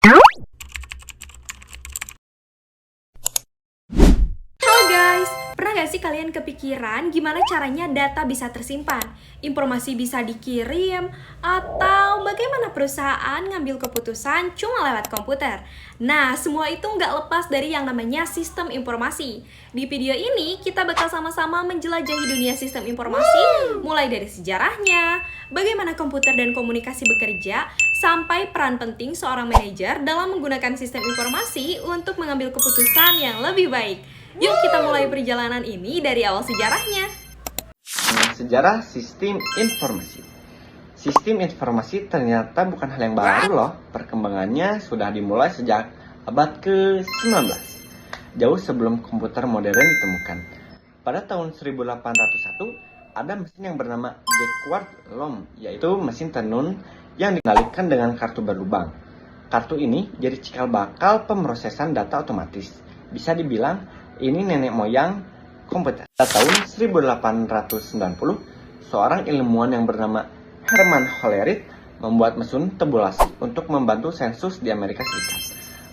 Halo guys, pernah gak sih kalian kepikiran gimana caranya data bisa tersimpan? Informasi bisa dikirim, atau bagaimana perusahaan ngambil keputusan cuma lewat komputer? Nah, semua itu nggak lepas dari yang namanya sistem informasi. Di video ini, kita bakal sama-sama menjelajahi dunia sistem informasi, mulai dari sejarahnya, bagaimana komputer dan komunikasi bekerja, sampai peran penting seorang manajer dalam menggunakan sistem informasi untuk mengambil keputusan yang lebih baik. Yuk kita mulai perjalanan ini dari awal sejarahnya. Sejarah sistem informasi. Sistem informasi ternyata bukan hal yang baru loh. Perkembangannya sudah dimulai sejak abad ke-19. Jauh sebelum komputer modern ditemukan. Pada tahun 1801, ada mesin yang bernama Jacquard Lom, yaitu mesin tenun yang dikendalikan dengan kartu berlubang. Kartu ini jadi cikal bakal pemrosesan data otomatis. Bisa dibilang ini nenek moyang komputer. Pada tahun 1890, seorang ilmuwan yang bernama Herman Hollerith membuat mesin tabulasi untuk membantu sensus di Amerika Serikat.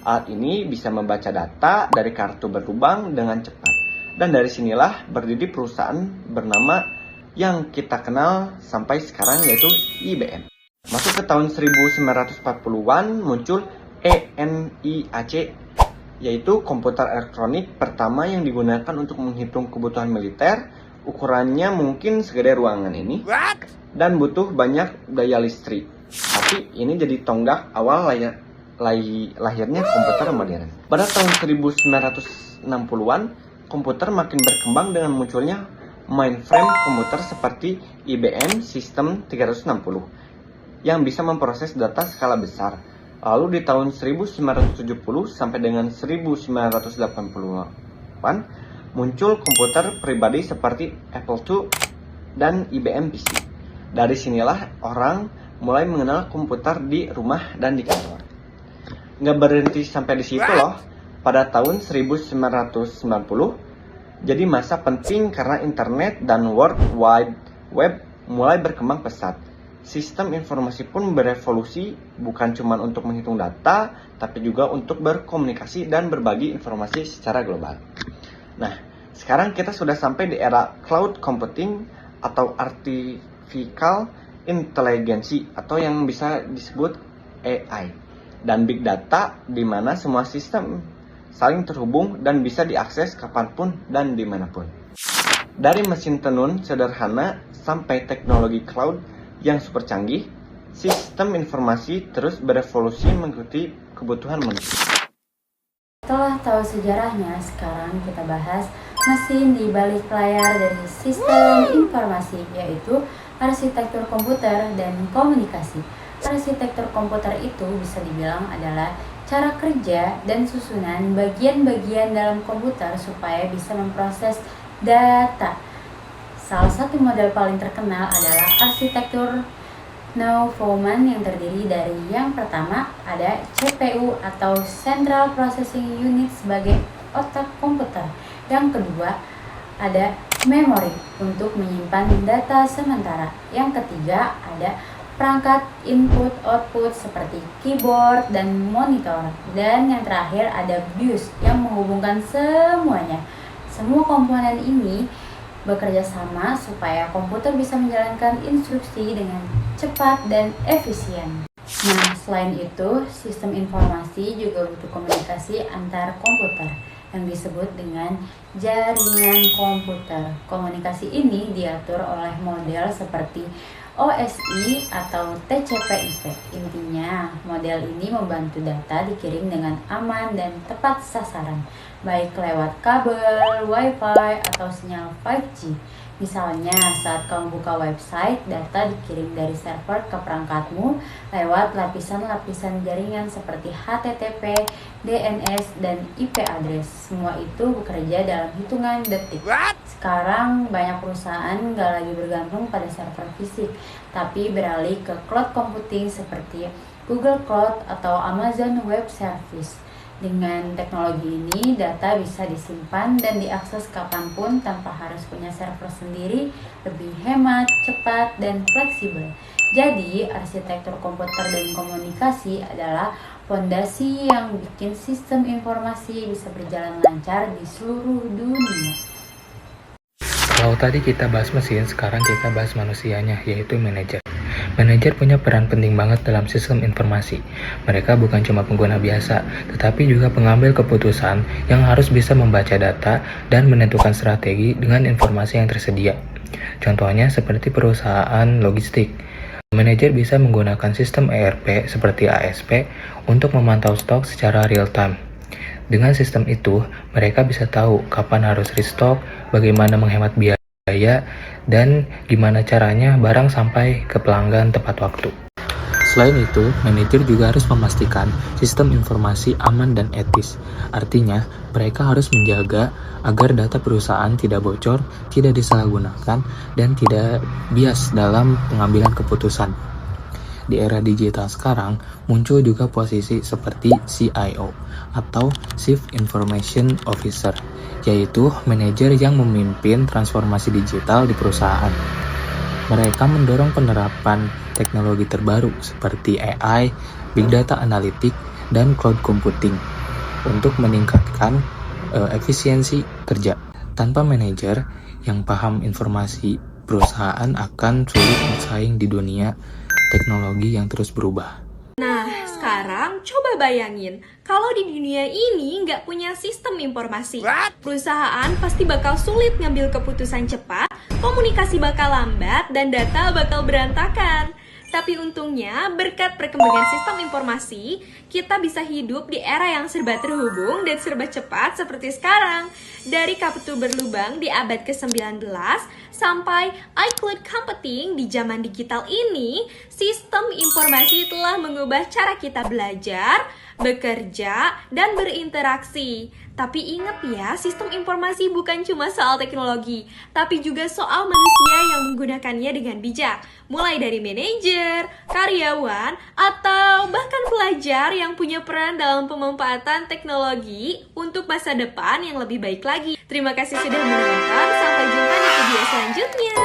Alat ini bisa membaca data dari kartu berlubang dengan cepat. Dan dari sinilah berdiri perusahaan bernama yang kita kenal sampai sekarang, yaitu IBM. Masuk ke tahun 1940-an muncul ENIAC, yaitu komputer elektronik pertama yang digunakan untuk menghitung kebutuhan militer. Ukurannya mungkin segede ruangan ini dan butuh banyak daya listrik. Tapi ini jadi tonggak awal lahirnya komputer modern. Pada tahun 1960-an, komputer makin berkembang dengan munculnya mainframe komputer seperti IBM System 360 yang bisa memproses data skala besar. Lalu di tahun 1970 sampai dengan 1980-an muncul komputer pribadi seperti Apple II dan IBM PC. Dari sinilah orang mulai mengenal komputer di rumah dan di kantor. Nggak berhenti sampai di situ loh. Pada tahun 1990 jadi masa penting karena internet dan World Wide Web mulai berkembang pesat. Sistem informasi pun berevolusi bukan cuma untuk menghitung data, tapi juga untuk berkomunikasi dan berbagi informasi secara global. Nah, sekarang kita sudah sampai di era cloud computing atau artificial intelligence atau yang bisa disebut AI dan big data, di mana semua sistem saling terhubung dan bisa diakses kapanpun dan dimanapun. Dari mesin tenun sederhana sampai teknologi cloud yang super canggih, sistem informasi terus berevolusi mengikuti kebutuhan manusia. Setelah tahu sejarahnya, sekarang kita bahas mesin di balik layar dari sistem informasi, yaitu arsitektur komputer dan komunikasi. Arsitektur komputer itu bisa dibilang adalah cara kerja dan susunan bagian-bagian dalam komputer supaya bisa memproses data. Salah satu model paling terkenal adalah arsitektur Neumann yang terdiri dari yang pertama ada CPU atau Central Processing Unit sebagai otak komputer. Yang kedua ada memori untuk menyimpan data sementara. Yang ketiga ada perangkat input-output seperti keyboard dan monitor. Dan yang terakhir ada BIOS yang menghubungkan semuanya. Semua komponen ini bekerja sama supaya komputer bisa menjalankan instruksi dengan cepat dan efisien. Nah, selain itu, sistem informasi juga butuh komunikasi antar komputer yang disebut dengan jaringan komputer. Komunikasi ini diatur oleh model seperti OSI atau TCP/IP. Intinya, model ini membantu data dikirim dengan aman dan tepat sasaran, baik lewat kabel, wifi, atau sinyal 5G. Misalnya, saat kamu buka website, data dikirim dari server ke perangkatmu lewat lapisan-lapisan jaringan seperti HTTP, DNS, dan IP address. Semua itu bekerja dalam hitungan detik. Sekarang banyak perusahaan nggak lagi bergantung pada server fisik, tapi beralih ke cloud computing seperti Google Cloud atau Amazon Web Service. Dengan teknologi ini, data bisa disimpan dan diakses kapanpun tanpa harus punya server sendiri, lebih hemat, cepat, dan fleksibel. Jadi, arsitektur komputer dan komunikasi adalah Fondasi yang bikin sistem informasi bisa berjalan lancar di seluruh dunia. Kalau tadi kita bahas mesin, sekarang kita bahas manusianya, yaitu manajer. Manajer punya peran penting banget dalam sistem informasi. Mereka bukan cuma pengguna biasa, tetapi juga pengambil keputusan yang harus bisa membaca data dan menentukan strategi dengan informasi yang tersedia. Contohnya seperti perusahaan logistik. Manajer bisa menggunakan sistem ERP seperti ASP untuk memantau stok secara real time. Dengan sistem itu, mereka bisa tahu kapan harus restock, bagaimana menghemat biaya, dan gimana caranya barang sampai ke pelanggan tepat waktu. Selain itu, manajer juga harus memastikan sistem informasi aman dan etis. Artinya, mereka harus menjaga agar data perusahaan tidak bocor, tidak disalahgunakan, dan tidak bias dalam pengambilan keputusan. Di era digital sekarang, muncul juga posisi seperti CIO atau Chief Information Officer, yaitu manajer yang memimpin transformasi digital di perusahaan. Mereka mendorong penerapan teknologi terbaru seperti AI, Big Data Analytics, dan Cloud Computing untuk meningkatkan efisiensi kerja. Tanpa manajer yang paham informasi, perusahaan akan sulit bersaing di dunia teknologi yang terus berubah. Nah, sekarang coba bayangin, kalau di dunia ini nggak punya sistem informasi, perusahaan pasti bakal sulit ngambil keputusan cepat, komunikasi bakal lambat, dan data bakal berantakan. Tapi untungnya, berkat perkembangan sistem informasi, kita bisa hidup di era yang serba terhubung dan serba cepat seperti sekarang. Dari kartu berlubang di abad ke-19 sampai iCloud Computing di zaman digital ini, sistem informasi telah mengubah cara kita belajar, bekerja, dan berinteraksi. Tapi ingat ya, sistem informasi bukan cuma soal teknologi, tapi juga soal manusia yang menggunakannya dengan bijak. Mulai dari manajer, karyawan, atau bahkan pelajar yang punya peran dalam pemanfaatan teknologi untuk masa depan yang lebih baik lagi. Terima kasih sudah menonton, sampai jumpa di video selanjutnya.